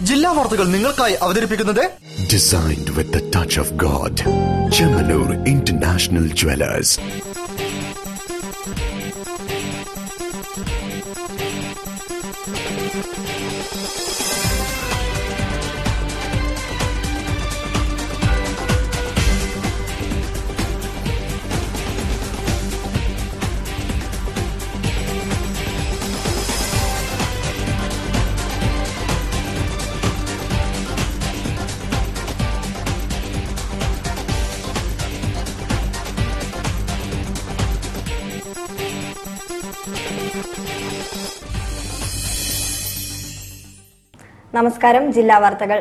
ജില്ലാ വാർത്തകൾ നിങ്ങൾക്കായി അവതരിപ്പിക്കുന്നത് Designed with the touch of God. Chemanur International Jewelers. നമസ്കാരം. ജില്ലാ വാർത്തകൾ.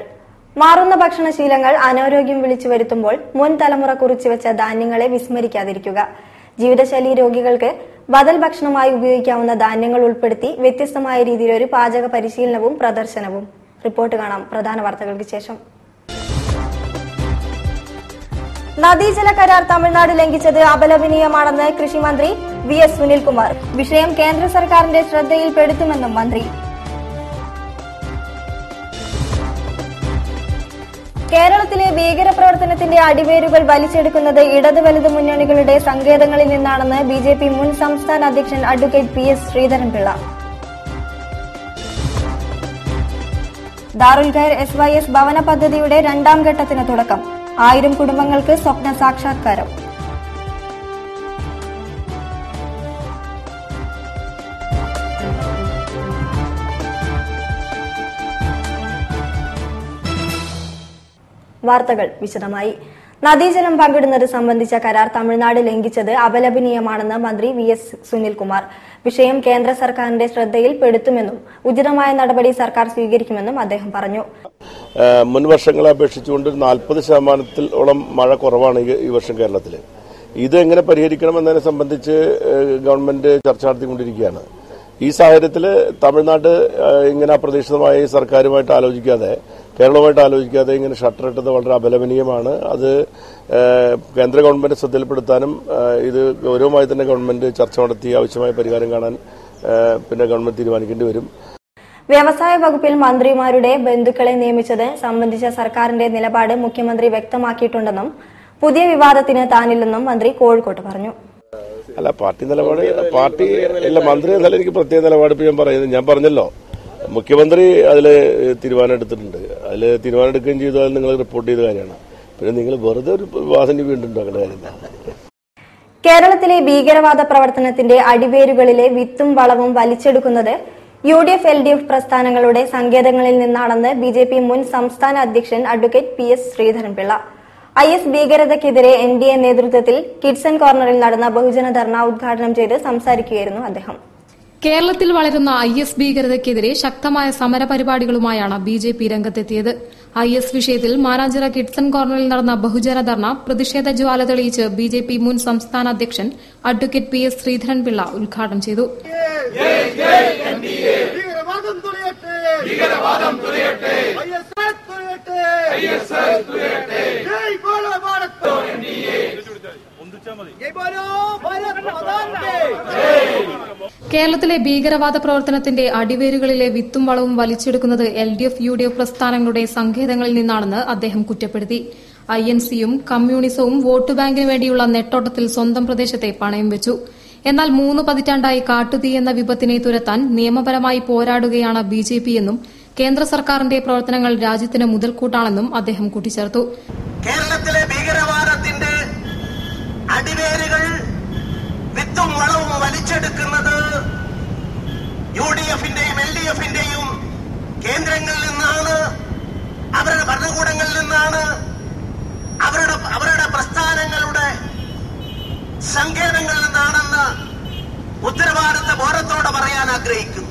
മാറുന്ന ഭക്ഷണശീലങ്ങൾ അനാരോഗ്യം വിളിച്ചു വരുത്തുമ്പോൾ മുൻ തലമുറ കുറിച്ചുവെച്ച ധാന്യങ്ങളെ വിസ്മരിക്കാതിരിക്കുക. ജീവിതശൈലി രോഗികൾക്ക് ബദൽ ഭക്ഷണമായി ഉപയോഗിക്കാവുന്ന ധാന്യങ്ങൾ ഉൾപ്പെടുത്തി വ്യത്യസ്തമായ രീതിയിൽ ഒരു പാചക പരിശീലനവും പ്രദർശനവും. റിപ്പോർട്ട് കാണാം പ്രധാന വാർത്തകൾക്ക് ശേഷം. നദീജല കരാർ തമിഴ്നാട് ലംഘിച്ചത് അപലപനീയമാണെന്ന് കൃഷിമന്ത്രി VS സുനിൽകുമാർ. വിഷയം കേന്ദ്ര സർക്കാരിന്റെ ശ്രദ്ധയിൽപ്പെടുത്തുമെന്നും മന്ത്രി. കേരളത്തിലെ ഭീകരപ്രവർത്തനത്തിന്റെ അടിവേരുകൾ വലിച്ചെടുക്കുന്നത് ഇടത് വലത് മുന്നണികളുടെ സങ്കേതങ്ങളിൽ നിന്നാണെന്ന് BJP മുൻ സംസ്ഥാന അധ്യക്ഷൻ അഡ്വക്കേറ്റ് PS ശ്രീധരൻപിള്ള. ദാറുൽ ഖൈർ SYS ഭവന പദ്ധതിയുടെ 2ാം ഘട്ടത്തിന് തുടക്കം. 1000 കുടുംബങ്ങൾക്ക് സ്വപ്ന സാക്ഷാത്കാരം. വാർത്തകൾ വിശദമായി. നദീജലം പങ്കിടുന്നത് സംബന്ധിച്ച കരാർ തമിഴ്നാട് ലംഘിച്ചത് അപലപനീയമാണെന്ന് മന്ത്രി VS സുനിൽകുമാർ. വിഷയം കേന്ദ്ര സർക്കാരിന്റെ ശ്രദ്ധയിൽപ്പെടുത്തുമെന്നും ഉചിതമായ നടപടി സർക്കാർ സ്വീകരിക്കുമെന്നും അദ്ദേഹം പറഞ്ഞു. മുൻ വർഷങ്ങളെ അപേക്ഷിച്ചുകൊണ്ട് 40% മഴ കുറവാണ് ഈ വർഷം കേരളത്തിൽ. ഇത് എങ്ങനെ പരിഹരിക്കണമെന്നതിനെ സംബന്ധിച്ച് ഗവൺമെന്റ് ചർച്ച നടത്തിക്കൊണ്ടിരിക്കുകയാണ്. ഈ സാഹചര്യത്തിൽ തമിഴ്നാട് ഇങ്ങനെ അപ്രതീക്ഷിതമായി സർക്കാരുമായിട്ട് ആലോചിക്കാതെ, കേരളവുമായിട്ട് ആലോചിക്കാതെ ഇങ്ങനെ ഷട്ടർ ഇട്ടത് വളരെ അപലപനീയമാണ്. അത് കേന്ദ്ര ഗവൺമെന്റ് ശ്രദ്ധയിൽപ്പെടുത്താനും ഇത് ഗൌരവമായി തന്നെ ഗവൺമെന്റ് ചർച്ച നടത്തി ആവശ്യമായ പരിഹാരം കാണാൻ പിന്നെ ഗവൺമെന്റ് തീരുമാനിക്കേണ്ടി വരും. വ്യവസായ വകുപ്പിൽ മന്ത്രിമാരുടെ ബന്ധുക്കളെ നിയമിച്ചത് സംബന്ധിച്ച സർക്കാരിന്റെ നിലപാട് മുഖ്യമന്ത്രി വ്യക്തമാക്കിയിട്ടുണ്ടെന്നും പുതിയ വിവാദത്തിന് താനില്ലെന്നും മന്ത്രി കോഴിക്കോട്ട് പറഞ്ഞു. അല്ല, പാർട്ടി നിലപാട് മന്ത്രി എന്നാലും എനിക്ക് പ്രത്യേക നിലപാട് ഞാൻ പറഞ്ഞല്ലോ. മുഖ്യമന്ത്രി അതിൽ തീരുമാനം എടുത്തിട്ടുണ്ട്. അതിൽ തീരുമാനം എടുക്കുകയും ചെയ്തു. അത് നിങ്ങൾ റിപ്പോർട്ട് ചെയ്ത കാര്യമാണ്. പിന്നെ നിങ്ങൾ വെറുതെ ഒരു വാസന വീണ്ടും ഉണ്ടാക്കേണ്ട കാര്യമില്ല. കേരളത്തിലെ ഭീകരവാദ പ്രവർത്തനത്തിന്റെ അടിവേരുകളിലെ വിത്തും വളവും വലിച്ചെടുക്കുന്നത് UDF LDF പ്രസ്ഥാനങ്ങളുടെ സങ്കേതങ്ങളിൽ നിന്നാണെന്ന് BJP മുൻ സംസ്ഥാന അധ്യക്ഷൻ advocate PS Sreedharan Pillai. IS ഭീകരതയ്ക്കെതിരെ NDA നേതൃത്വത്തിൽ കിഡ്സൺ കോർണറിൽ നടന്ന ബഹുജന ധർണ ഉദ്ഘാടനം ചെയ്ത് സംസാരിക്കുകയായിരുന്നു അദ്ദേഹം. കേരളത്തിൽ വളരുന്ന IS ഭീകരതയ്ക്കെതിരെ ശക്തമായ സമരപരിപാടികളുമായാണ് BJP രംഗത്തെത്തിയത്. IS വിഷയത്തിൽ മാനാഞ്ചിറ കിഡ്സൺ കോർണറിൽ നടന്ന ബഹുജന ധർണ പ്രതിഷേധ ജ്വാല തെളിയിച്ച് BJP മുൻ സംസ്ഥാന അധ്യക്ഷൻ അഡ്വക്കേറ്റ് PS ശ്രീധരൻപിള്ള ഉദ്ഘാടനം ചെയ്തു. കേരളത്തിലെ ഭീകരവാദ പ്രവർത്തനത്തിന്റെ അടിവേരുകളിലെ വിത്തും വളവും വലിച്ചെടുക്കുന്നത് LDF UDF പ്രസ്ഥാനങ്ങളുടെ സങ്കേതങ്ങളിൽ നിന്നാണെന്ന് അദ്ദേഹം കുറ്റപ്പെടുത്തി. INC-യും കമ്മ്യൂണിസവും വോട്ട് ബാങ്കിന് വേണ്ടിയുള്ള നെട്ടോട്ടത്തിൽ സ്വന്തം പ്രദേശത്തെ പണയം വെച്ചു. എന്നാൽ 3 പതിറ്റാണ്ടായി കാട്ടുതീ എന്ന വിപത്തിനെ തുരത്താൻ നിയമപരമായി പോരാടുകയാണ് BJP എന്നും കേന്ദ്ര സർക്കാരിന്റെ പ്രവർത്തനങ്ങൾ രാജ്യത്തിന് മുതൽക്കൂട്ടാണെന്നും അദ്ദേഹം കൂട്ടിച്ചേർത്തു. കേരളത്തിലെ ഭീകരവാദത്തിന്റെ അടിവേരുകൾ വിത്തും വളവും വലിച്ചെടുക്കുന്നത് UDF-ന്റെയും LDF-ന്റെയും കേന്ദ്രങ്ങളിൽ നിന്നാണ്, അവരുടെ ഭരണകൂടങ്ങളിൽ നിന്നാണ്, അവരുടെ പ്രസ്ഥാനങ്ങളുടെ സങ്കേതങ്ങളിൽ നിന്നാണെന്ന് ഉത്തരവാദിത്ത ബോധത്തോടെ പറയാൻ ആഗ്രഹിക്കുന്നു.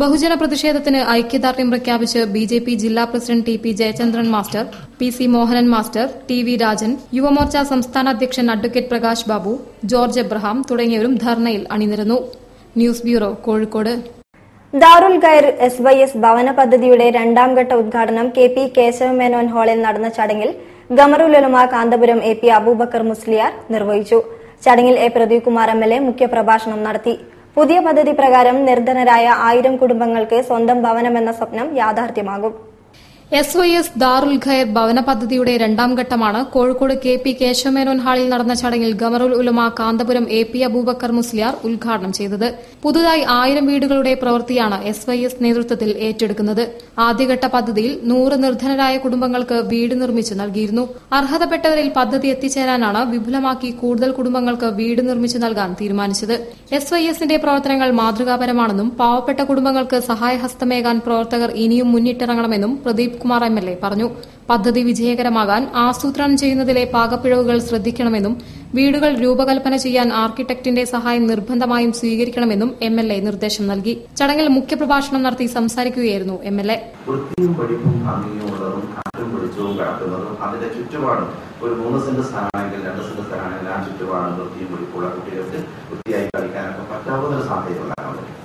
ബഹുജന പ്രതിഷേധത്തിന് ഐക്യദാർഢ്യം പ്രഖ്യാപിച്ച് BJP ജില്ലാ president TP Jayachandran master, PC Mohanan master, TV Rajan, Yuvamorcha സംസ്ഥാന അധ്യക്ഷൻ advocate Prakash Babu, George Abraham തുടങ്ങിയവരും ധർണയിൽ അണിനിരന്നു. News bureau, Kozhikode. ദാറുൽ ഖൈർ SYS ഭവന പദ്ധതിയുടെ 2ാം ഘട്ട ഉദ്ഘാടനം KP കേശവമേനോൻ ഹാളിൽ നടന്ന ചടങ്ങിൽ ഗമറുൽ ഉലമ കാന്തപുരം AP അബൂബക്കർ മുസ്ലിയാർ നിർവഹിച്ചു. ചടങ്ങിൽ A പ്രദീപ് കുമാർ MLA മുഖ്യപ്രഭാഷണം നടത്തി. പുതിയ പദ്ധതി പ്രകാരം നിർധനരായ 1000 കുടുംബങ്ങൾക്ക് സ്വന്തം ഭവനമെന്ന സ്വപ്നം യാഥാർത്ഥ്യമാകും. SYS ദാറുൽ ഖൈർ ഭവന പദ്ധതിയുടെ രണ്ടാം ഘട്ടമാണ് കോഴിക്കോട് KP കേശവമേനോൻ ഹാളിൽ നടന്ന ചടങ്ങിൽ ഗമറുൽ ഉലമ കാന്തപുരം AP അബൂബക്കർ മുസ്ലിയാർ ഉദ്ഘാടനം ചെയ്തത്. പുതുതായി 1000 വീടുകളുടെ പ്രവൃത്തിയാണ് SYS നേതൃത്വത്തിൽ ഏറ്റെടുക്കുന്നത്. ആദ്യഘട്ട പദ്ധതിയിൽ 100 നിർധനരായ കുടുംബങ്ങൾക്ക് വീട് നിർമ്മിച്ചു നൽകിയിരുന്നു. അർഹതപ്പെട്ടവരിൽ പദ്ധതി എത്തിച്ചേരാനാണ് വിപുലമാക്കി കൂടുതൽ കുടുംബങ്ങൾക്ക് വീട് നിർമ്മിച്ചു നൽകാൻ തീരുമാനിച്ചത്. SYSന്റെ പ്രവർത്തനങ്ങൾ മാതൃകാപരമാണെന്നും പാവപ്പെട്ട കുടുംബങ്ങൾക്ക് സഹായഹസ്തമേകാൻ പ്രവർത്തകർ ഇനിയും മുന്നിട്ടിറങ്ങണമെന്നും പ്രദീപ് കുമാർ MLA പറഞ്ഞു. പദ്ധതി വിജയകരമാകാൻ ആസൂത്രണം ചെയ്യുന്നതിലെ പാകപ്പിഴവുകൾ ശ്രദ്ധിക്കണമെന്നും വീടുകൾ രൂപകൽപ്പന ചെയ്യാൻ ആർക്കിടെക്ടിന്റെ സഹായം നിർബന്ധമായും സ്വീകരിക്കണമെന്നും MLA നിർദ്ദേശം നൽകി. ചടങ്ങിൽ മുഖ്യപ്രഭാഷണം നടത്തി സംസാരിക്കുകയായിരുന്നു MLA. വൃത്തിയും പഠിപ്പും ഭംഗിയുള്ളതും കാറ്റും വെളിച്ചവും കിടക്കുന്നതും അതിന്റെ ചുറ്റുപാടും ഒരു 3 സെന്റ് സ്ഥലമാണെങ്കിൽ 2 സെന്റ് സ്ഥലമാണെങ്കിൽ ആ ചുറ്റുപാടും വൃത്തിയും പഠിപ്പുള്ള കുട്ടികൾക്ക് വൃത്തിയായി കളിക്കാനൊക്കെ പറ്റാവുന്ന ഒരു സാഹചര്യം ഉണ്ടാകാൻ പറ്റും.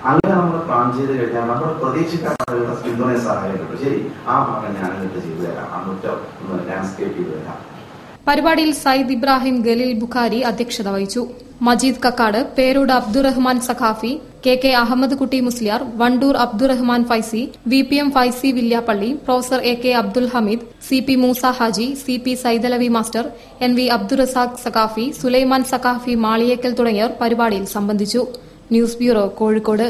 അങ്ങനെ നമ്മൾ പ്ലാൻ ചെയ്ത് കഴിഞ്ഞാൽ നമ്മൾ പ്രതീക്ഷിക്കാനുള്ള പിന്തുണയും സഹായം കിട്ടും. ശരി, ആ ഭാഗം ഞാൻ എന്നിട്ട് ചെയ്തു തരാം, ആ മുറ്റം ഒന്ന് ലാൻഡ്സ്കേപ്പ് ചെയ്തു തരാം. പരിപാടിയിൽ സയ്യിദ് ഇബ്രാഹിം ഗലീൽ ബുഖാരി അധ്യക്ഷത വഹിച്ചു. Majeed Kakkad, പേരൂട് Abdurahman Saqafi, KK Ahmed Kutty Musliyar, Wandoor Abdurahman Faizy, VPM Faizy Villiappally, professor AK Abdul Hameed, CP Moosa Haji, CP Saidalavi master, NV Abdurazak Saqafi, Sulaiman Saqafi Maliyekkal തുടങ്ങിയവർ പരിപാടിയിൽ സംബന്ധിച്ചു. News bureau, Kozhikode.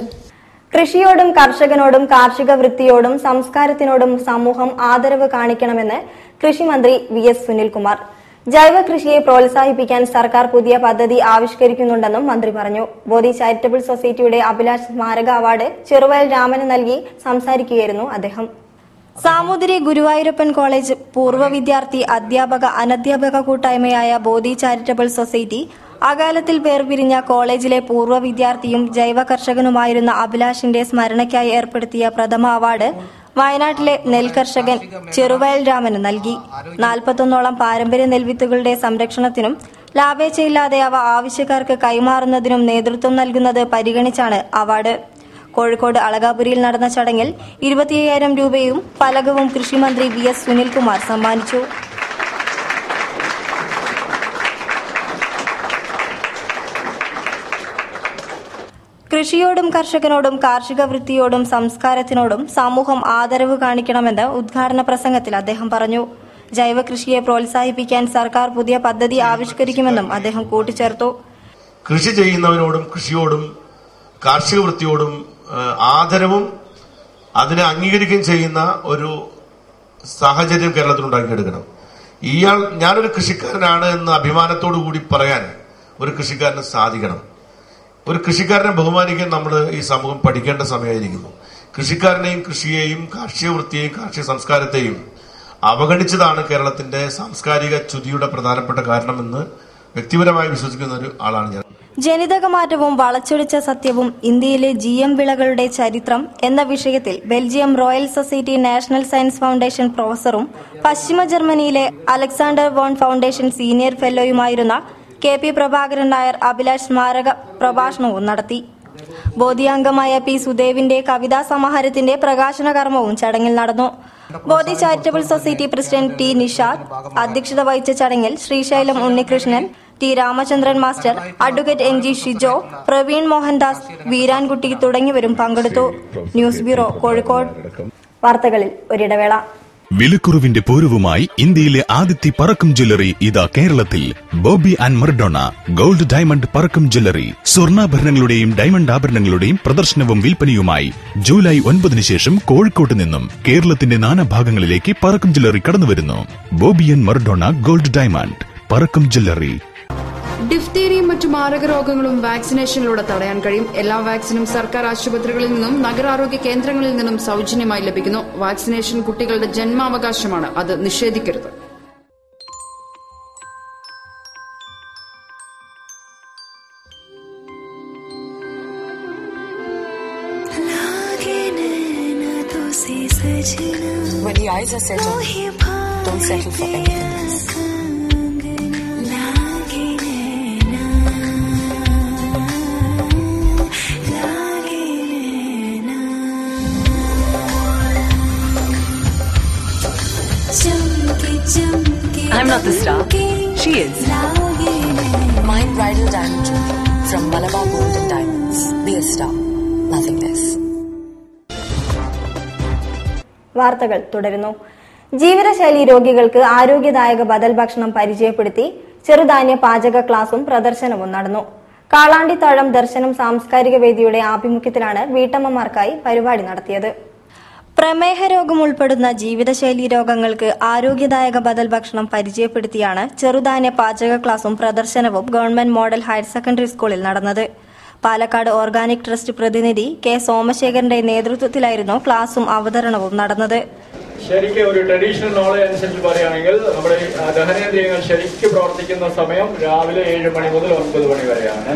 കൃഷിയോടും കർഷകനോടും കാർഷിക വൃത്തിയോടും സംസ്കാരത്തിനോടും സമൂഹം ആദരവ് കാണിക്കണമെന്ന് കൃഷിമന്ത്രി VS സുനിൽകുമാർ. ജൈവ കൃഷിയെ പ്രോത്സാഹിപ്പിക്കാൻ സർക്കാർ പുതിയ പദ്ധതി ആവിഷ്കരിക്കുന്നുണ്ടെന്നും മന്ത്രി പറഞ്ഞു. ബോധി ചാരിറ്റബിൾ സൊസൈറ്റിയുടെ അഭിലാഷ് സ്മാരക അവാർഡ് ചെറുവയൽ രാമന് നൽകി സംസാരിക്കുകയായിരുന്നു അദ്ദേഹം. സാമൂതിരി ഗുരുവായൂരപ്പൻ കോളേജ് പൂർവ്വ വിദ്യാർത്ഥി അധ്യാപക അനധ്യാപക കൂട്ടായ്മയായ ബോധി ചാരിറ്റബിൾ സൊസൈറ്റി അകാലത്തിൽ വേർപിരിഞ്ഞ കോളേജിലെ പൂർവ്വ വിദ്യാർത്ഥിയും ജൈവ കർഷകനുമായിരുന്ന അഭിലാഷിന്റെ സ്മരണയ്ക്കായി ഏർപ്പെടുത്തിയ പ്രഥമ അവാർഡ് വയനാട്ടിലെ നെൽകർഷകൻ ചെറുവയൽ രാമന് നൽകി. 41ഓളം പാരമ്പര്യ നെൽവിത്തുകളുടെ സംരക്ഷണത്തിനും ലാഭേച്ഛയില്ലാതെ അവ ആവശ്യക്കാർക്ക് കൈമാറുന്നതിനും നേതൃത്വം നൽകുന്നത് പരിഗണിച്ചാണ് അവാർഡ്. കോഴിക്കോട് അളകാപുരിയിൽ നടന്ന ചടങ്ങിൽ 25,000 രൂപയും ഫലകവും കൃഷിമന്ത്രി VS സുനിൽകുമാർ സമ്മാനിച്ചു. കൃഷിയോടും കർഷകനോടും കാർഷിക വൃത്തിയോടും സംസ്കാരത്തിനോടും സമൂഹം ആദരവ് കാണിക്കണമെന്ന് ഉദ്ഘാടന പ്രസംഗത്തിൽ അദ്ദേഹം പറഞ്ഞു. ജൈവ കൃഷിയെ പ്രോത്സാഹിപ്പിക്കാൻ സർക്കാർ പുതിയ പദ്ധതി ആവിഷ്കരിക്കുമെന്നും അദ്ദേഹം കൂട്ടിച്ചേർത്തു. കൃഷി ചെയ്യുന്നവരോടും കൃഷിയോടും കാർഷിക വൃത്തിയോടും ആദരവും അതിനെ അംഗീകരിക്കുകയും ചെയ്യുന്ന ഒരു സാഹചര്യം കേരളത്തിൽ ഉണ്ടാക്കിയെടുക്കണം. ഞാനൊരു കൃഷിക്കാരനാണ് എന്ന് അഭിമാനത്തോടു കൂടി പറയാൻ ഒരു കൃഷിക്കാരന് സാധിക്കണം. ഒരു കൃഷിക്കാരനെ ബഹുമാനിക്കാൻ നമ്മൾ ഈ സമൂഹം പഠിക്കേണ്ട സമയമായിരിക്കുന്നു. കൃഷിക്കാരനെയും കൃഷിയെയും കാർഷിക വൃത്തിയെയും കാർഷിക സംസ്കാരത്തെയും അവഗണിച്ചതാണ് കേരളത്തിന്റെ സാംസ്കാരിക ച്യുതിയുടെ പ്രധാനപ്പെട്ട കാരണമെന്ന് വ്യക്തിപരമായി വിശ്വസിക്കുന്ന ഒരു ആളാണ് ഞാൻ. ജനിതക മാറ്റവും വളച്ചൊടിച്ച സത്യവും ഇന്ത്യയിലെ GM വിളകളുടെ ചരിത്രം എന്ന വിഷയത്തിൽ Belgium royal society national science foundation പ്രൊഫസറും പശ്ചിമ ജർമ്മനിയിലെ അലക്സാണ്ടർ വോൺ ഫൗണ്ടേഷൻ സീനിയർ ഫെല്ലോയുമായിരുന്ന KP പ്രഭാകരൻ നായർ അഭിലാഷ് സ്മാരക പ്രഭാഷണവും നടത്തി. ബോധിയാംഗമായ P സുദേവിന്റെ കവിതാ സമാഹാരത്തിന്റെ പ്രകാശന കർമ്മവും ചടങ്ങിൽ നടന്നു. Bodhi charitable society president T Nishad അധ്യക്ഷത വഹിച്ച ചടങ്ങിൽ Srisailam Unnikrishnan, T Ramachandran master, advocate NG Shijo, Praveen Mohandas, Veerankutty തുടങ്ങിയവരും പങ്കെടുത്തു. News bureau, Kozhikode. വാർത്തകളിൽ ഒരിടവേള. വിലക്കുറവിന്റെ പൂരവുമായി ഇന്ത്യയിലെ ആദ്യത്തെ പറക്കം ജ്വല്ലറി ഇതാ കേരളത്തിൽ. Bobby and Mardona gold diamond Parakkam jewellery. സ്വർണ്ണാഭരണങ്ങളുടെയും ഡയമണ്ട് ആഭരണങ്ങളുടെയും പ്രദർശനവും വിൽപ്പനയുമായി ജൂലൈ 9 ശേഷം കോഴിക്കോട്ട് നിന്നും കേരളത്തിന്റെ നാനാഭാഗങ്ങളിലേക്ക് പറക്കം ജ്വല്ലറി കടന്നുവരുന്നു. Bobby and Mardona gold diamond Parakkam jewellery. ഡിഫ്തീരിയയും മറ്റു മാരക രോഗങ്ങളും വാക്സിനേഷനിലൂടെ തടയാൻ കഴിയും. എല്ലാ വാക്സിനും സർക്കാർ ആശുപത്രികളിൽ നിന്നും നഗരാരോഗ്യ കേന്ദ്രങ്ങളിൽ നിന്നും സൌജന്യമായി ലഭിക്കുന്നു. വാക്സിനേഷൻ കുട്ടികളുടെ ജന്മാവകാശമാണ്, അത് നിഷേധിക്കരുത്. When the eyes are settled, don't settle for anything else. I'm not the star. She is. Mine bridal diamond jewelry from Malabar Gold and Diamonds. Be a star, nothing less. വാർത്തകൾ തുടരുന്നു. ജീവിതശൈലി രോഗികൾക്ക് ആരോഗ്യദായക ബദൽ ഭക്ഷണം പരിചയപ്പെടുത്തി ചെറുധാന്യ പാചക ക്ലാസും പ്രദർശനവും നടന്നു. കാളാണ്ടിത്താഴം ദർശനം സാംസ്കാരിക വേദിയുടെ ആഭിമുഖ്യത്തിലാണ് വീട്ടമ്മമാർക്കായി പരിപാടി നടത്തിയത്. പ്രമേഹ രോഗം ഉൾപ്പെടുന്ന ജീവിതശൈലി രോഗങ്ങൾക്ക് ആരോഗ്യദായക ബദൽ ഭക്ഷണം പരിചയപ്പെടുത്തിയാണ് ചെറുധാന്യ പാചക ക്ലാസും പ്രദർശനവും ഗവൺമെന്റ് മോഡൽ ഹയർ സെക്കൻഡറി സ്കൂളിൽ നടന്നത്. പാലക്കാട് ഓർഗാനിക് ട്രസ്റ്റ് പ്രതിനിധി കെ സോമശേഖരന്റെ നേതൃത്വത്തിലായിരുന്നു ക്ലാസും അവതരണവും നടന്നത്. ശരിക്കും ഒരു ട്രഡീഷണൽ നോളജ് അനുസരിച്ച് പറയുകയാണെങ്കിൽ നമ്മുടെ ദഹനേന്ദ്രിയങ്ങൾ ശരിക്കും പ്രവർത്തിക്കുന്ന സമയം രാവിലെ 7 മണി മുതൽ 9 മണി വരെയാണ്.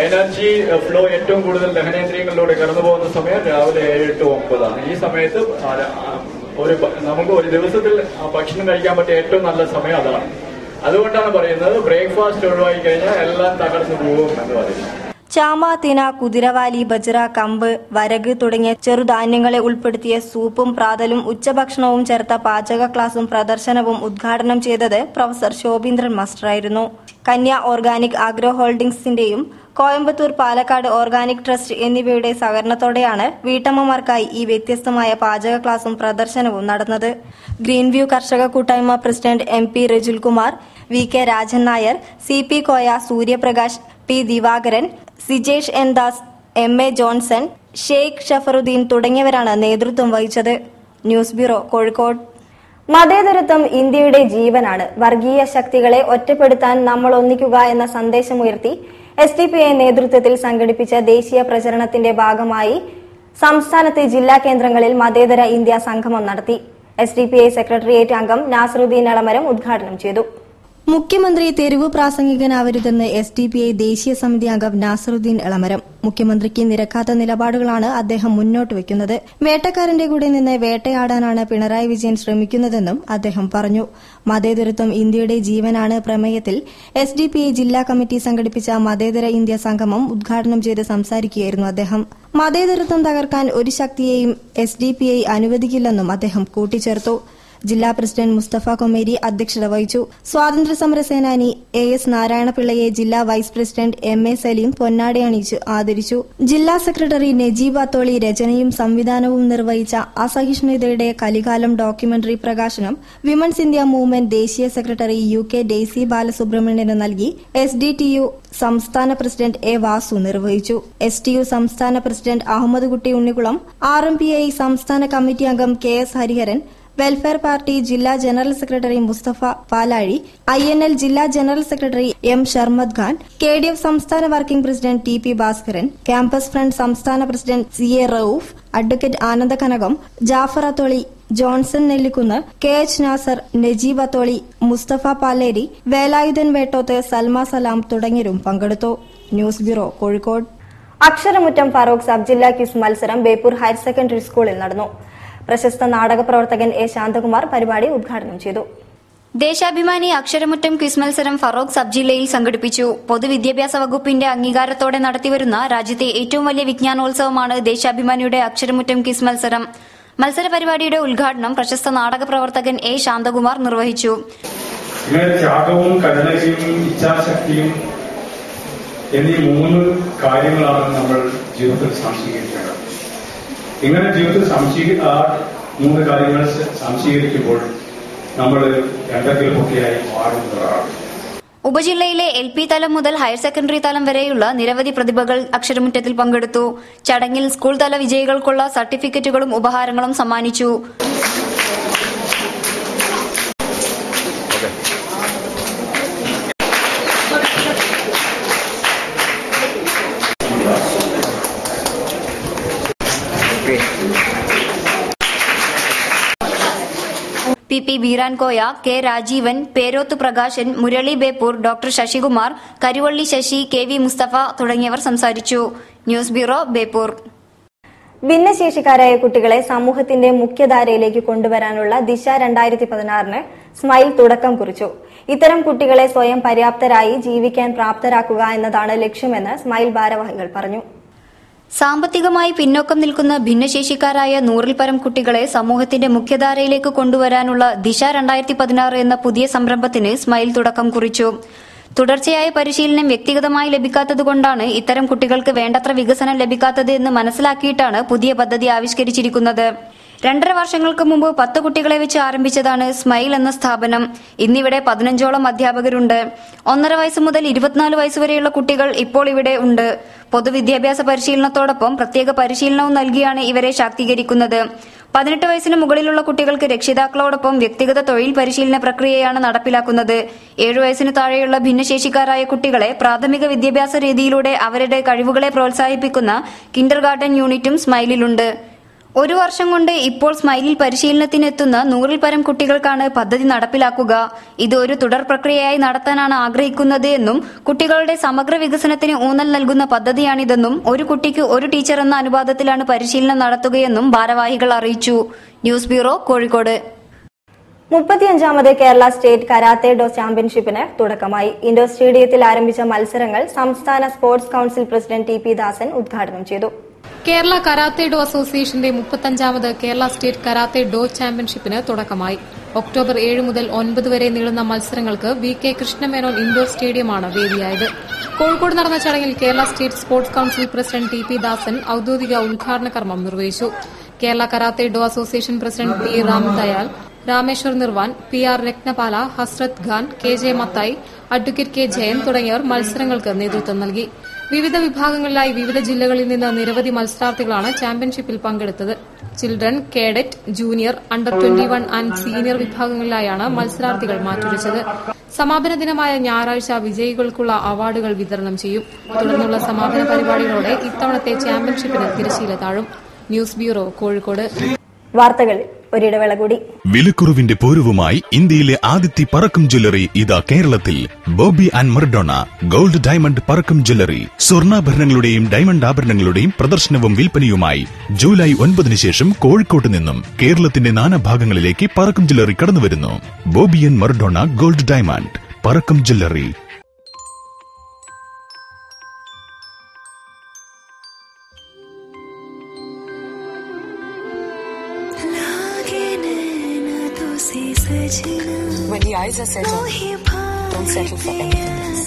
എനർജി ഫ്ലോ ഏറ്റവും കൂടുതൽ ദഹനേന്ദ്രിയങ്ങളിലൂടെ കടന്നു പോകുന്ന സമയം രാവിലെ 7 to 9 ആണ്. ഈ സമയത്ത് നമുക്ക് ഒരു ദിവസത്തിൽ ഭക്ഷണം കഴിക്കാൻ പറ്റിയ ഏറ്റവും നല്ല സമയം അതാണ്. അതുകൊണ്ടാണ് പറയുന്നത് ബ്രേക്ക്ഫാസ്റ്റ് ഒഴിവാക്കി കഴിഞ്ഞാൽ എല്ലാം തകർന്നു പോകും എന്ന് പറയുന്നത്. ചാമ, തിന, കുതിരവാലി, ബജ്ര, കമ്പ്, വരക് തുടങ്ങിയ ചെറുധാന്യങ്ങളെ ഉൾപ്പെടുത്തിയ സൂപ്പും പ്രാതലും ഉച്ചഭക്ഷണവും ചേർത്ത പാചക ക്ലാസും പ്രദർശനവും ഉദ്ഘാടനം ചെയ്തത് പ്രൊഫസർ ശോഭീന്ദ്രൻ മാസ്റ്ററായിരുന്നു. കന്യ ഓർഗാനിക് ആഗ്രോ ഹോൾഡിംഗ്സിന്റെയും കോയമ്പത്തൂർ, പാലക്കാട് ഓർഗാനിക് ട്രസ്റ്റ് എന്നിവയുടെ സഹകരണത്തോടെയാണ് വീട്ടമ്മമാർക്കായി ഈ വ്യത്യസ്തമായ പാചക ക്ലാസും പ്രദർശനവും നടന്നത്. ഗ്രീൻ വ്യൂ കർഷക കൂട്ടായ്മ president MP Rajulkumar, VK Rajan Nair, CP Koya, Suryaprakash, P Divakaran, Sijesh N Das, MA Johnson, Sheikh Shafaruddin തുടങ്ങിയവരാണ് നേതൃത്വം വഹിച്ചത്. News bureau, Kozhikode. മതേതരത്വം ഇന്ത്യയുടെ ജീവനാണ്. വർഗീയ ശക്തികളെ ഒറ്റപ്പെടുത്താൻ നമ്മൾ ഒന്നിക്കുക എന്ന സന്ദേശമുയർത്തി SDPI നേതൃത്വത്തിൽ സംഘടിപ്പിച്ച ദേശീയ പ്രചരണത്തിന്റെ ഭാഗമായി സംസ്ഥാനത്തെ ജില്ലാ കേന്ദ്രങ്ങളിൽ മതേതര ഇന്ത്യ സംഗമം നടത്തി. SDPI സെക്രട്ടേറിയറ്റ് അംഗം നാസറുദ്ദീൻ എളമരം ഉദ്ഘാടനം ചെയ്തു. മുഖ്യമന്ത്രി തെരുവ് പ്രാസംഗികനാവരുതെന്ന് SDPI ദേശീയ സമിതി അംഗം നാസറുദ്ദീൻ എളമരം. മുഖ്യമന്ത്രിക്ക് നിരക്കാത്ത നിലപാടുകളാണ് അദ്ദേഹം മുന്നോട്ട് വയ്ക്കുന്നത്. വേട്ടക്കാരന്റെ കൂടെ നിന്ന് വേട്ടയാടാനാണ് പിണറായി വിജയൻ ശ്രമിക്കുന്നതെന്നും അദ്ദേഹം പറഞ്ഞു. മതേതരത്വം ഇന്ത്യയുടെ ജീവനാണ് പ്രമേയത്തിൽ SDPI ജില്ലാ കമ്മിറ്റി സംഘടിപ്പിച്ച മതേതര ഇന്ത്യ സംഗമം ഉദ്ഘാടനം ചെയ്ത് സംസാരിക്കുകയായിരുന്നു അദ്ദേഹം. മതേതരത്വം തകർക്കാൻ ഒരു ശക്തിയെയും SDPI അനുവദിക്കില്ലെന്നും അദ്ദേഹം കൂട്ടിച്ചേർത്തു. ജില്ലാ പ്രസിഡന്റ് മുസ്തഫ കൊമേരി അധ്യക്ഷത വഹിച്ചു. സ്വാതന്ത്ര്യസമര സേനാനി AS നാരായണപിള്ളയെ ജില്ലാ വൈസ് പ്രസിഡന്റ് MA സലീം പൊന്നാടി അണിയിച്ച് ആദരിച്ചു. ജില്ലാ സെക്രട്ടറി നജീബ് അത്തോളി രചനയും സംവിധാനവും നിർവഹിച്ച അസഹിഷ്ണുതയുടെ കലികാലം ഡോക്യുമെന്ററി പ്രകാശനം വിമൻസ് ഇന്ത്യ മൂവ്മെന്റ് ദേശീയ സെക്രട്ടറി UK ഡെയ്സി ബാലസുബ്രഹ്മണ്യന് നൽകി SDTU സംസ്ഥാന പ്രസിഡന്റ് A വാസു നിർവഹിച്ചു. STU സംസ്ഥാന പ്രസിഡന്റ് അഹമ്മദ് കുട്ടി ഉണ്ണിക്കുളം, RMPI സംസ്ഥാന കമ്മിറ്റി അംഗം KS ഹരിഹരൻ, വെൽഫെയർ പാർട്ടി ജില്ലാ general secretary Mustafa Palazhi, INL ജില്ലാ general secretary M Sharmad Khan, KDF സംസ്ഥാന working president TP Bhaskaran, campus front സംസ്ഥാന president CA Rauf, advocate Ananda Kanakam, Jafar Atholi, Johnson Nellikkunnu, KH Nasar, Najeeb Atholi, Mustafa Paleri, Velayudhan Vettoth, Salma Salam തുടങ്ങിയവരും പങ്കെടുത്തു. News bureau, Kozhikode. Aksharamuttam Farook sub ജില്ലാ ക്വിസ് മത്സരം ബേപ്പൂർ ഹയർ സെക്കൻഡറി സ്കൂളിൽ നടന്നു. പ്രശസ്ത നാടക പ്രവർത്തകൻ A ശാന്തകുമാർ പരിപാടി ഉദ്ഘാടനം ചെയ്തു. ദേശാഭിമാനി അക്ഷരമുറ്റം ക്വിസ് മത്സരം ഫറൂഖ് സബ് ജില്ലയിൽ സംഘടിപ്പിച്ചു. പൊതുവിദ്യാഭ്യാസ വകുപ്പിന്റെ അംഗീകാരത്തോടെ നടത്തിവരുന്ന രാജ്യത്തെ ഏറ്റവും വലിയ വിജ്ഞാനോത്സവമാണ് ദേശാഭിമാനിയുടെ അക്ഷരമുറ്റം ക്വിസ് മത്സരം. മത്സര പരിപാടിയുടെ ഉദ്ഘാടനം പ്രശസ്ത നാടക പ്രവർത്തകൻ A ശാന്തകുമാർ നിർവഹിച്ചു. ത്യാഗവും കരുണയും ഇച്ഛാശക്തിയും എന്നീ 3 കാര്യങ്ങളാണ് നമ്മൾ ജീവിതത്തിൽ സംശീകരിക്കേണ്ടത്. ഇങ്ങനെ ജീവിതത്തിൽ 3 കാര്യങ്ങൾ സംശീകരിക്കുമ്പോൾ നമ്മൾ എന്തെങ്കിലുമൊക്കെയായി മാറുന്നതാണ്. ഉപജില്ലയിലെ LP തലം മുതൽ ഹയർ സെക്കൻഡറി തലം വരെയുള്ള നിരവധി പ്രതിഭകൾ അക്ഷരമുറ്റത്തിൽ പങ്കെടുത്തു. ചടങ്ങിൽ സ്കൂൾ തല വിജയികൾക്കുള്ള സർട്ടിഫിക്കറ്റുകളും ഉപഹാരങ്ങളും സമ്മാനിച്ചു. PP Beerankoya, K Rajeevan, Peroth Prakashan, Murali Beypore, doctor Sasikumar, Karuvalli Sasi, KV Mustafa തുടങ്ങിയവർ സംസാരിച്ചു. News bureau, Beypore. ഭിന്നശേഷിക്കാരായ കുട്ടികളെ സമൂഹത്തിന്റെ മുഖ്യധാരയിലേക്ക് കൊണ്ടുവരാനുള്ള ദിശ 2016 സ്മൈൽ തുടക്കം കുറിച്ചു. ഇത്തരം കുട്ടികളെ സ്വയം പര്യാപ്തരായി ജീവിക്കാൻ പ്രാപ്തരാക്കുക എന്നതാണ് ലക്ഷ്യമെന്ന് സ്മൈൽ ഭാരവാഹികൾ പറഞ്ഞു. സാമ്പത്തികമായി പിന്നോക്കം നിൽക്കുന്ന ഭിന്നശേഷിക്കാരായ 100-ൽ പരം കുട്ടികളെ സമൂഹത്തിന്റെ മുഖ്യധാരയിലേക്ക് കൊണ്ടുവരാനുള്ള ദിശ 2016 എന്ന പുതിയ സംരംഭത്തിന് സ്മൈൽ തുടക്കം കുറിച്ചു. തുടർച്ചയായ പരിശീലനം വ്യക്തിഗതമായി ലഭിക്കാത്തതുകൊണ്ടാണ് ഇത്തരം കുട്ടികൾക്ക് വേണ്ടത്ര വികസനം ലഭിക്കാത്തത് എന്ന് മനസ്സിലാക്കിയിട്ടാണ് പുതിയ പദ്ധതി ആവിഷ്കരിച്ചിരിക്കുന്നത്. 2.5 വർഷങ്ങൾക്ക് മുമ്പ് 10 കുട്ടികളെ വെച്ച് ആരംഭിച്ചതാണ് സ്മൈൽ എന്ന സ്ഥാപനം. ഇന്നിവിടെ 15ഓളം അധ്യാപകരുണ്ട്. 1.5 വയസ്സ് മുതൽ 24 വയസ്സ് വരെയുള്ള കുട്ടികൾ ഇപ്പോൾ ഇവിടെ ഉണ്ട്. പൊതുവിദ്യാഭ്യാസ പരിശീലനത്തോടൊപ്പം പ്രത്യേക പരിശീലനവും നൽകിയാണ് ഇവരെ ശാക്തീകരിക്കുന്നത്. 18 വയസ്സിന് മുകളിലുള്ള കുട്ടികൾക്ക് രക്ഷിതാക്കളോടൊപ്പം വ്യക്തിഗത തൊഴിൽ പരിശീലന പ്രക്രിയയാണ് നടപ്പിലാക്കുന്നത്. 7 വയസ്സിന് താഴെയുള്ള ഭിന്നശേഷിക്കാരായ കുട്ടികളെ പ്രാഥമിക വിദ്യാഭ്യാസ രീതിയിലൂടെ അവരുടെ കഴിവുകളെ പ്രോത്സാഹിപ്പിക്കുന്ന കിൻഡർ ഗാർഡൻ യൂണിറ്റും സ്മൈലിലുണ്ട്. 1 വർഷം കൊണ്ട് ഇപ്പോൾ സ്മൈലിൽ പരിശീലനത്തിനെത്തുന്ന 100-ൽ പരം കുട്ടികൾക്കാണ് പദ്ധതി നടപ്പിലാക്കുക. ഇത് ഒരു തുടർ പ്രക്രിയയായി നടത്താനാണ് ആഗ്രഹിക്കുന്നത് എന്നും കുട്ടികളുടെ സമഗ്ര വികസനത്തിന് ഊന്നൽ നൽകുന്ന പദ്ധതിയാണിതെന്നും ഒരു കുട്ടിക്ക് ഒരു ടീച്ചർ എന്ന അനുപാതത്തിലാണ് പരിശീലനം നടത്തുകയെന്നും ഭാരവാഹികൾ അറിയിച്ചു. News bureau, Kozhikode. 35ാമത് കേരള സ്റ്റേറ്റ് കരാത്തെ ഡോ ചാമ്പ്യൻഷിപ്പിന് തുടക്കമായി. ഇൻഡോർ സ്റ്റേഡിയത്തിൽ ആരംഭിച്ച മത്സരങ്ങൾ സംസ്ഥാന sports council president T P. Dasan ഉദ്ഘാടനം ചെയ്തു. കേരള കരാത്തെ ഡോ അസോസിയേഷന്റെ 35ാമത് കേരള സ്റ്റേറ്റ് കരാത്തെ ഡോ ചാമ്പ്യൻഷിപ്പിന് തുടക്കമായി. ഒക്ടോബർ 7 മുതൽ 9 വരെ നീളുന്ന മത്സരങ്ങൾക്ക് വി.കെ. കൃഷ്ണമേനോൻ ഇൻഡോർ സ്റ്റേഡിയമാണ് വേദിയായത്. കോഴിക്കോട് നടന്ന ചടങ്ങിൽ Kerala state sports council president T P. Dasan ഔദ്യോഗിക ഉദ്ഘാടന കർമ്മം നിർവഹിച്ചു. Kerala karate do association president P. Ramdayal, Rameswar നിർവാൻ, PR. രത്നപാല, Hazrat Khan, KJ. Mathai, advocate K. Jayan തുടങ്ങിയവർ മത്സരങ്ങൾക്ക് നേതൃത്വം നൽകി. വിവിധ വിഭാഗങ്ങളിലായി വിവിധ ജില്ലകളിൽ നിന്ന് നിരവധി മത്സരാർത്ഥികളാണ് ചാമ്പ്യൻഷിപ്പിൽ പങ്കെടുത്തത്. Children, cadet, junior, under 21 and senior വിഭാഗങ്ങളിലായാണ് മത്സരാർത്ഥികൾ മാറ്റുരച്ചത്. സമാപന ദിനമായ ഞായറാഴ്ച വിജയികൾക്കുള്ള അവാർഡുകൾ വിതരണം ചെയ്യും. തുടർന്നുള്ള സമാപന പരിപാടികളോടെ ഇത്തവണത്തെ ചാമ്പ്യൻഷിപ്പിന് തിരശ്ശീല താഴും. News bureau, Kozhikode. വാർത്തകൾ ഒരിടവേള കൂടി. വിലക്കുറവിന്റെ പൂരവുമായി ഇന്ത്യയിലെ ആദ്യത്തെ പറക്കം ജ്വല്ലറി ഇതാ കേരളത്തിൽ. Bobby and Mardona gold diamond Parakkam jewellery. സ്വർണ്ണാഭരണങ്ങളുടെയും ഡയമണ്ട് ആഭരണങ്ങളുടെയും പ്രദർശനവും വിൽപ്പനയുമായി ജൂലൈ 9 ശേഷം കോഴിക്കോട്ട് നിന്നും കേരളത്തിന്റെ നാനാഭാഗങ്ങളിലേക്ക് പറക്കം ജ്വല്ലറി കടന്നുവരുന്നു. Bobby and Mardona gold diamond Parakkam jewellery. When the eyes are settled, don't settle for anything else.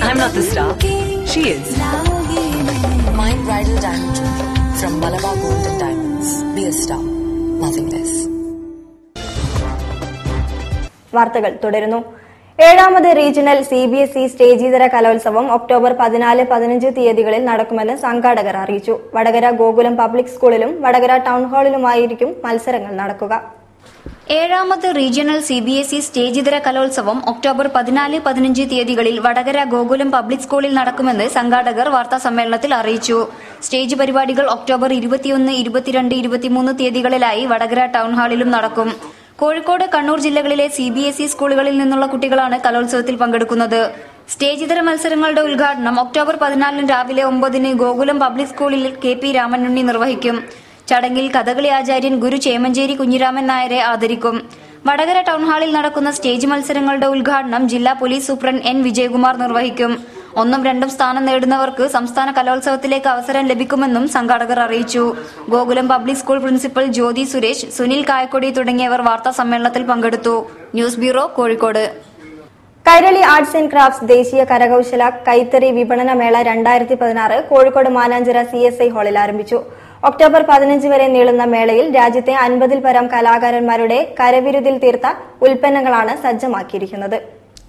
I'm not the star. She is. Mind Bridal Diamond Jewelry from Malabar Gold and Diamonds. Be a star, nothing less. വാർത്തകൾ തുടരുന്നു. 7ാമത് regional CBSE സ്റ്റേജിതര കലോത്സവം October 14-15 തീയതികളിൽ നടക്കുമെന്ന് സംഘാടകർ അറിയിച്ചു. Vadakara Gokulam public സ്കൂളിലും Vadakara town ഹാളിലുമായിരിക്കും മത്സരങ്ങൾ നടക്കുക. 7ാമത് റീജിയണൽ CBSE സ്റ്റേജിതര കലോത്സവം ഒക്ടോബർ 14-15 തീയതികളിൽ വടകര ഗോകുലം പബ്ലിക് സ്കൂളിൽ നടക്കുമെന്ന് സംഘാടകർ വാർത്താസമ്മേളനത്തിൽ അറിയിച്ചു. സ്റ്റേജ് പരിപാടികൾ ഒക്ടോബർ 21, 22, 23 തീയതികളിലായി വടകര ടൗൺ ഹാളിലും നടക്കും. കോഴിക്കോട്, കണ്ണൂർ ജില്ലകളിലെ CBSE സ്കൂളുകളിൽ നിന്നുള്ള കുട്ടികളാണ് കലോത്സവത്തിൽ പങ്കെടുക്കുന്നത്. സ്റ്റേജിതര മത്സരങ്ങളുടെ ഉദ്ഘാടനം ഒക്ടോബർ 14 രാവിലെ 9 ഗോകുലം പബ്ലിക് സ്കൂളിൽ KP രാമനുണ്ണി നിർവഹിക്കും. ചടങ്ങിൽ കഥകളി ആചാര്യൻ ഗുരു ചേമഞ്ചേരി കുഞ്ഞിരാമൻ നായരെ ആദരിക്കും. വടകര ടൗൺ ഹാളിൽ നടക്കുന്ന സ്റ്റേജ് മത്സരങ്ങളുടെ ഉദ്ഘാടനം ജില്ലാ പോലീസ് സൂപ്രണ്ട് N. വിജയകുമാർ നിർവഹിക്കും. 1ഉം 2ഉം സ്ഥാനം നേടുന്നവർക്ക് സംസ്ഥാന കലോത്സവത്തിലേക്ക് അവസരം ലഭിക്കുമെന്നും സംഘാടകർ അറിയിച്ചു. Gokulam public school principal Jyothi Suresh, Sunil Kayakkodi തുടങ്ങിയവർ വാർത്താ സമ്മേളനത്തിൽ പങ്കെടുത്തു. News bureau, Kozhikode. Kairali arts and crafts ദേശീയ കരകൌശല കൈത്തറി വിപണന മേള 2016 കോഴിക്കോട് മാനാഞ്ചിറ CSI ഹാളിൽ ആരംഭിച്ചു. ഒക്ടോബർ 15 വരെ നീളുന്ന മേളയിൽ രാജ്യത്തെ 50-ൽ പരം കലാകാരന്മാരുടെ കരവിരുതിൽ തീർത്ത ഉൽപ്പന്നങ്ങളാണ് സജ്ജമാക്കിയിരിക്കുന്നത്.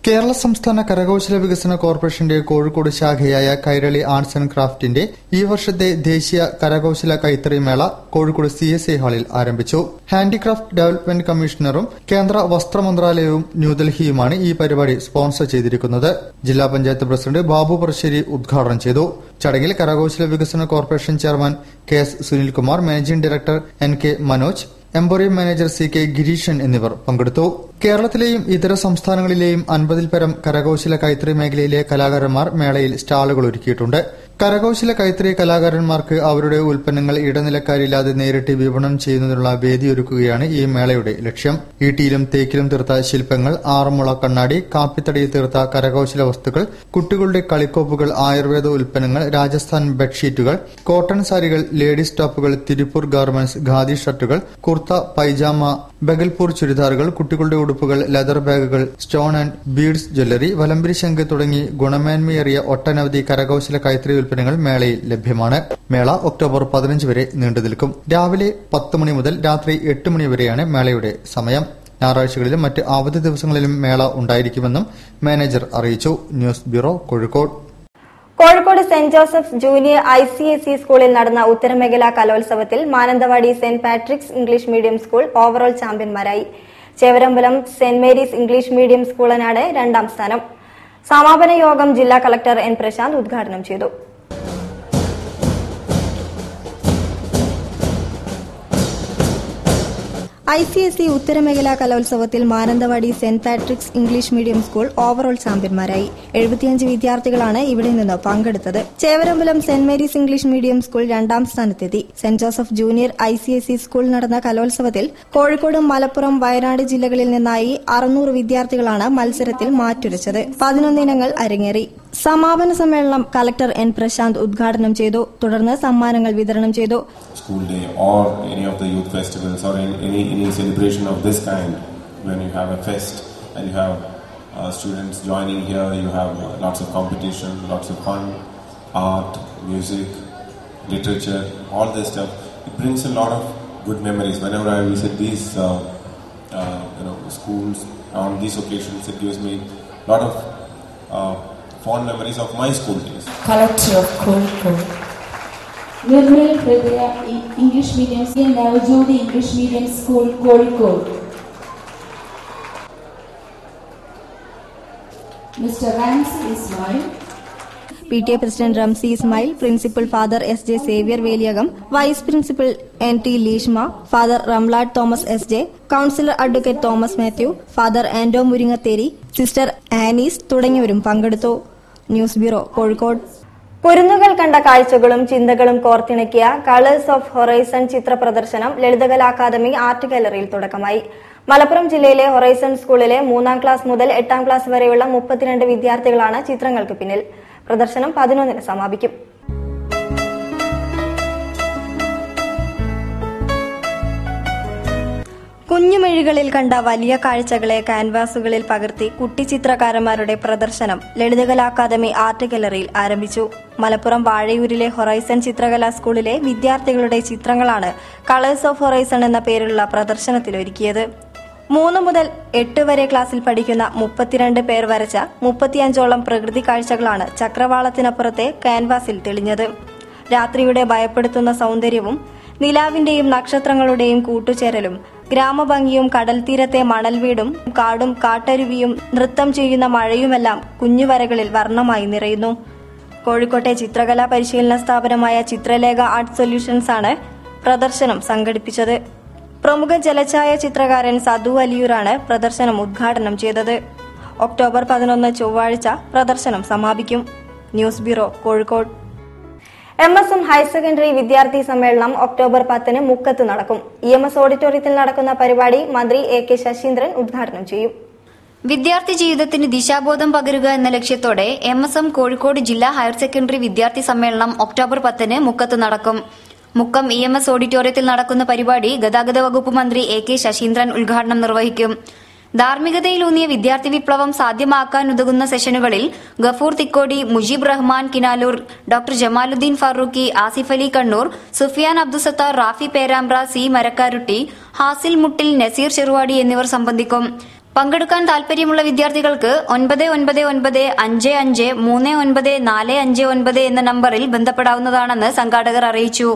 കേരള സംസ്ഥാന കരകൌശല വികസന കോർപ്പറേഷന്റെ കോഴിക്കോട് ശാഖയായ കൈരളി ആർട്സ് ആൻഡ് ക്രാഫ്റ്റിന്റെ ഈ വർഷത്തെ ദേശീയ കരകൌശല കൈത്തറി മേള കോഴിക്കോട് CSI ഹാളിൽ ആരംഭിച്ചു. ഹാൻഡിക്രാഫ്റ്റ് ഡെവലപ്മെന്റ് കമ്മീഷണറും കേന്ദ്ര വസ്ത്ര മന്ത്രാലയവും ന്യൂഡൽഹിയുമാണ് ഈ പരിപാടി സ്പോൺസർ ചെയ്തിരിക്കുന്നത്. ജില്ലാ പഞ്ചായത്ത് പ്രസിഡന്റ് ബാബു പറശ്ശേരി ഉദ്ഘാടനം ചെയ്തു. ചടങ്ങിൽ കരകൌശല വികസന corporation chairman KS Sunilkumar, managing director NK Manoj, emporium manager CK Gireeshan എന്നിവർ പങ്കെടുത്തു. കേരളത്തിലെയും ഇതര സംസ്ഥാനങ്ങളിലെയും 50-ൽ പരം കരകൌശല കൈത്തറി മേഖലയിലെ കലാകാരന്മാർ മേളയിൽ സ്റ്റാളുകൾ ഒരുക്കിയിട്ടുണ്ട്. കരകൌശല കൈത്തറി കലാകാരന്മാർക്ക് അവരുടെ ഉൽപ്പന്നങ്ങൾ ഇടനിലക്കാരില്ലാതെ നേരിട്ട് വിപണനം ചെയ്യുന്നതിനുള്ള വേദിയൊരുക്കുകയാണ് ഈ മേളയുടെ ലക്ഷ്യം. ഈട്ടിയിലും തേക്കിലും തീർത്ത ശില്പങ്ങൾ, ആറന്മുള കണ്ണാടി, കാപ്പിത്തടിയിൽ തീർത്ത കരകൌശല വസ്തുക്കൾ, കുട്ടികളുടെ കളിക്കോപ്പുകൾ, ആയുർവേദ ഉൽപ്പന്നങ്ങൾ, രാജസ്ഥാൻ ബെഡ്ഷീറ്റുകൾ, കോട്ടൺ സാരികൾ, ലേഡീസ് ടോപ്പുകൾ, തിരുപ്പൂർ ഗാർമെന്റ്സ്, ഖാദി ഷർട്ടുകൾ, കുർത്ത, പൈജാമ, ബഗൽപൂർ ചുരിദാറുകൾ, കുട്ടികളുടെ ഉടുപ്പുകൾ, ലെതർ ബാഗുകൾ, സ്റ്റോൺ ആൻഡ് ബീഡ്സ് ജ്വല്ലറി, വലംബരി ശംഖ് തുടങ്ങി ഗുണമേന്മയേറിയ ഒട്ടനവധി കരകൌശല കൈത്തറി ഉൽപ്പന്നങ്ങൾ മേളയിൽ ലഭ്യമാണ്. മേള ഒക്ടോബർ 15 വരെ നീണ്ടുനിൽക്കും. രാവിലെ 10 മണി മുതൽ രാത്രി 8 മണി വരെയാണ് മേളയുടെ സമയം. ഞായറാഴ്ചകളിലും മറ്റ് അവധി ദിവസങ്ങളിലും മേള ഉണ്ടായിരിക്കുമെന്നും മാനേജർ അറിയിച്ചു. News bureau, Kozhikode. Kozhikode saint Joseph's junior ICSE സ്കൂളിൽ നടന്ന ഉത്തരമേഖലാ കലോത്സവത്തിൽ Mananthavady saint Patrick's English medium school overall ചാമ്പ്യന്മാരായി. Chevarambalam saint Mary's English medium സ്കൂളിനാണ് 2ാം സ്ഥാനം. സമാപന യോഗം ജില്ലാ കളക്ടർ N. പ്രശാന്ത് ഉദ്ഘാടനം ചെയ്തു. ICSE ഉത്തരമേഖലാ കലോത്സവത്തിൽ Mananthavady saint Patrick's English medium school overall ചാമ്പ്യന്മാരായി. 75 വിദ്യാർത്ഥികളാണ് ഇവിടെ നിന്ന് പങ്കെടുത്തത്. Chevarambalam saint Mary's English medium school 2ാം സ്ഥാനത്തെത്തി. സെന്റ് ജോസഫ് ജൂനിയർ ICSE സ്കൂളിൽ നടന്ന കലോത്സവത്തിൽ കോഴിക്കോട്, മലപ്പുറം, വയനാട് ജില്ലകളിൽ നിന്നായി 600 വിദ്യാർത്ഥികളാണ് മത്സരത്തിൽ മാറ്റുരച്ചത്. 11 ഇനങ്ങൾ അരങ്ങേറി. സമാപന സമ്മേളനം കളക്ടർ N. പ്രശാന്ത് ഉദ്ഘാടനം ചെയ്തു. തുടർന്ന് സമ്മാനങ്ങൾ വിതരണം ചെയ്തു. School day or any of the youth festivals or any celebration of this kind, when you have a fest and you have students joining here, you have lots of competition, lots of fun, art, music, literature, all this stuff. It brings a lot of good memories. Whenever I visit these schools on these occasions, it gives me a lot of fond memories of my school days. Collector of Kozhikode, Nirmal Hridaya English Medium School, Navjodi English Medium School, Kozhikode. Mr. Ramsey Ismail, PTA President Ramsey Ismail, Principal Father S.J. Xavier Veliagam, Vice Principal N.T. Lishma, Father Ramlad Thomas S.J., Councillor Advocate Thomas Matthew, Father Ando Muringatheri, Sister Annis തുടങ്ങിയവരും പങ്കെടുത്തു. News bureau, Kozhikode. കുരുന്നുകൾ കണ്ട കാഴ്ചകളും ചിന്തകളും കോർത്തിണക്കിയ colours of horizon ചിത്ര പ്രദർശനം Lalithakala academy art ഗാലറിയിൽ തുടക്കമായി. മലപ്പുറം ജില്ലയിലെ horizon സ്കൂളിലെ 3ാം ക്ലാസ് മുതൽ 8ാം ക്ലാസ് വരെയുള്ള 32 വിദ്യാർത്ഥികളാണ് ചിത്രങ്ങൾക്ക് പിന്നിൽ. പ്രദർശനം 11-ന് സമാപിക്കും. കുഞ്ഞുമിഴികളിൽ കണ്ട വലിയ കാഴ്ചകളെ കാൻവാസുകളിൽ പകർത്തി കുട്ടിച്ചിത്രകാരന്മാരുടെ പ്രദർശനം ലളിതകലാ അക്കാദമി ആർട്ട് ഗാലറിയിൽ ആരംഭിച്ചു. മലപ്പുറം വാഴയൂരിലെ ഹൊറൈസൺ ചിത്രകലാ സ്കൂളിലെ വിദ്യാർത്ഥികളുടെ ചിത്രങ്ങളാണ് കളേഴ്സ് ഓഫ് ഹൊറൈസൺ എന്ന പേരിലുള്ള പ്രദർശനത്തിലൊരുക്കിയത്. 3 മുതൽ 8 വരെ ക്ലാസ്സിൽ പഠിക്കുന്ന 32 പേർ വരച്ച 35ഓളം പ്രകൃതി കാഴ്ചകളാണ് ചക്രവാളത്തിനപ്പുറത്തെ കാൻവാസിൽ തെളിഞ്ഞത്. രാത്രിയുടെ ഭയപ്പെടുത്തുന്ന സൗന്ദര്യവും നിലാവിന്റെയും നക്ഷത്രങ്ങളുടെയും കൂട്ടുചേരലും ഗ്രാമഭംഗിയും കടൽ തീരത്തെ മണൽവീടും കാടും കാട്ടരുവിയും നൃത്തം ചെയ്യുന്ന മഴയുമെല്ലാം കുഞ്ഞുവരകളിൽ വർണ്ണമായി നിറയുന്നു. കോഴിക്കോട്ടെ ചിത്രകലാ പരിശീലന സ്ഥാപനമായ ചിത്രലേഖ ആർട്ട് സൊല്യൂഷൻസ് ആണ് പ്രദർശനം സംഘടിപ്പിച്ചത്. പ്രമുഖ ജലഛായ ചിത്രകാരൻ സദു അലിയൂരാണ് പ്രദർശനം ഉദ്ഘാടനം ചെയ്തത്. ഒക്ടോബർ 11 ചൊവ്വാഴ്ച പ്രദർശനം സമാപിക്കും. News bureau, Kozhikode. MSM higher secondary വിദ്യാർത്ഥി സമ്മേളനം ഒക്ടോബർ 10-ന് മുക്കത്ത് നടക്കും. EMS ഓഡിറ്റോറിയത്തിൽ നടക്കുന്ന പരിപാടി മന്ത്രി AK ശശീന്ദ്രൻ ഉദ്ഘാടനം ചെയ്യും. വിദ്യാർത്ഥി ജീവിതത്തിന് ദിശാബോധം പകരുക എന്ന ലക്ഷ്യത്തോടെ MSM കോഴിക്കോട് ജില്ലാ ഹയർ സെക്കൻഡറി വിദ്യാർത്ഥി സമ്മേളനം ഒക്ടോബർ 10-ന് മുക്കത്ത് നടക്കും. മുക്കം EMS ഓഡിറ്റോറിയത്തിൽ നടക്കുന്ന പരിപാടി ഗതാഗത വകുപ്പ് മന്ത്രി AK ശശീന്ദ്രൻ ഉദ്ഘാടനം നിർവഹിക്കും. ധാർമ്മികതയിലൂന്നിയ വിദ്യാർത്ഥി വിപ്ലവം സാധ്യമാക്കാനുതകുന്ന സെഷനുകളിൽ Gafoor Thikkodi, Mujeeb Rahman Kinalur, doctor Jamaluddin Farooqui, Asif Ali Kannur, Sufyan Abdussathar, Rafi Perambra, C Marakkarutty, hassle മുട്ടിൽ, നസീർ ചെറുവാടി എന്നിവർ സംബന്ധിക്കും. പങ്കെടുക്കാൻ താൽപര്യമുള്ള വിദ്യാർത്ഥികൾക്ക് 995955399459 എന്ന നമ്പറിൽ ബന്ധപ്പെടാവുന്നതാണെന്ന് സംഘാടകർ അറിയിച്ചു.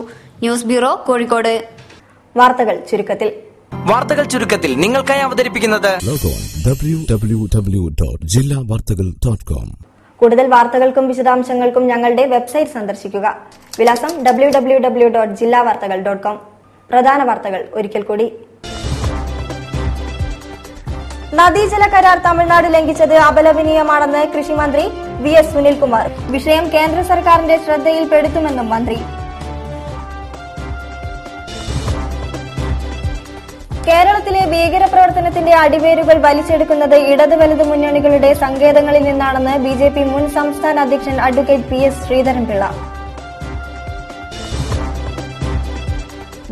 News bureau, Kozhikode. വാർത്തകൾ ചുരുക്കത്തിൽ. നിങ്ങൾക്കായി അവതരിപ്പിക്കുന്നത് www.jillavartagal.com. കൂടുതൽ വാർത്തകൾക്കും വിശദാംശങ്ങൾക്കും ഞങ്ങളുടെ വെബ്സൈറ്റ് സന്ദർശിക്കുക. വിലാസം www.jillavartagal.com. പ്രധാന വാർത്തകൾ ഒരിക്കൽ കൂടി. നദീജല കരാർ തമിഴ്നാട് ലംഘിച്ചത് അപലപനീയമാണെന്ന് കൃഷിമന്ത്രി VS സുനിൽകുമാർ. വിഷയം കേന്ദ്ര സർക്കാരിന്റെ ശ്രദ്ധയിൽപ്പെടുത്തുമെന്നും മന്ത്രി. കേരളത്തിലെ ഭീകരപ്രവർത്തനത്തിന്റെ അടിവേരുകൾ വലിച്ചെടുക്കുന്നത് ഇടത് വലത് മുന്നണികളുടെ സങ്കേതങ്ങളിൽ നിന്നാണെന്ന് BJP മുൻ സംസ്ഥാന അധ്യക്ഷൻ അഡ്വക്കേറ്റ് PS ശ്രീധരൻപിള്ള.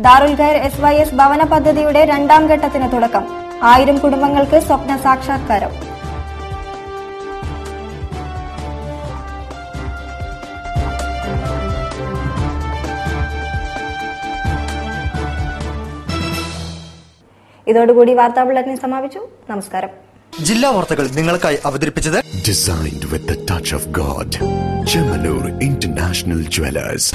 ദാറുൽ ഖൈർ SYS ഭവന പദ്ധതിയുടെ 2ാം ഘട്ടത്തിന് തുടക്കം. 1000 കുടുംബങ്ങൾക്ക് സ്വപ്ന സാക്ഷാത്കാരം. ഇതോടുകൂടി വാർത്താ ബുള്ളറ്റിൻ സമാപിച്ചു. നമസ്കാരം. ജില്ലാ വാർത്തകൾ നിങ്ങൾക്കായി അവതരിപ്പിച്ചത് Designed with the touch of God. Chemanur International Jewelers.